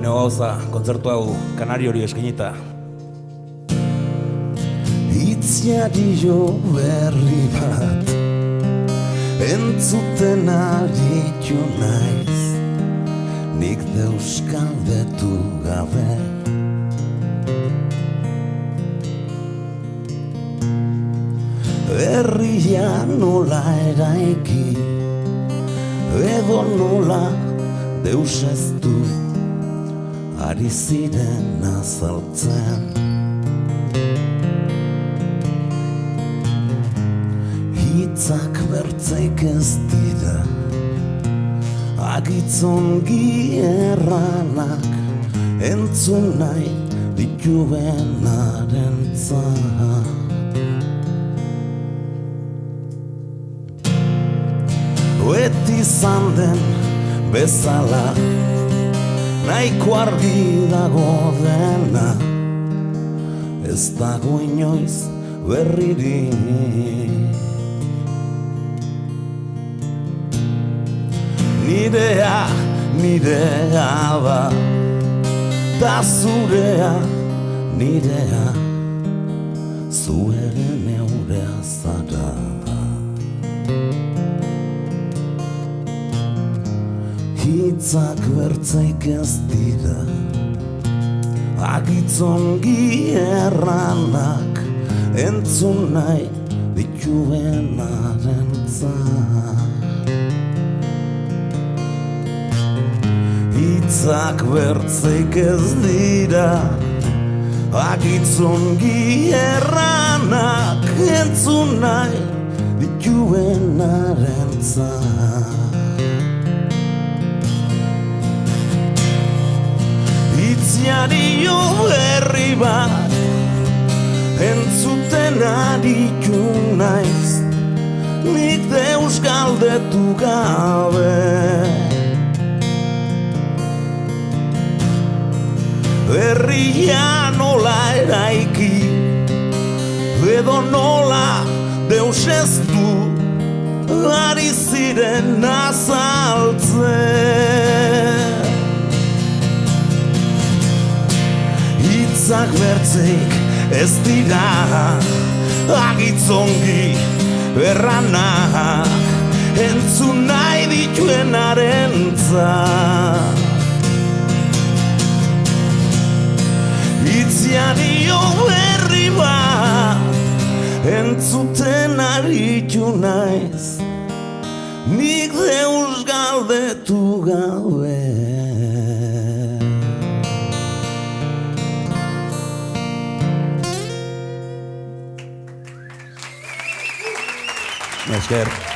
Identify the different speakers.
Speaker 1: Lehenengo gauza, kontzertu hau Kanari hori eskainita.
Speaker 2: Itziari jo berri bat entzuten aritu naiz, nik deuskaldetu gabe. Herria nola eraiki, edo nola deuseztu, ari ziren azaltzen. Hitzak bertzeik ez dira, agitzongi erranak, entzun nahi dituenarentzat. Beti izan den bezala, nahiko argi dago dena, ez dago inoiz berririk. Nirea, nirea da, ta zurea, nirea, zu ere neurea zara. Hitzak bertzeik ez dira, agitzongi erranak, entzun nahi dituenarentzat. Hitzak bertzeik ez dira, agitzongi erranak, entzun nahi dituenarentzat. Itziari jo berri bat entzuten aritu naiz, nik deus galdetu gabe. Herria nola eraiki, edo nola deuseztu, ari ziren azaltzen. Hitzak bertzeik ez dira, agitzongi erranak, entzun nahi dituenarentzat. Itziari jo berri bat entzuten aritu naiz, nik deus galdetu gabe.
Speaker 1: Esker.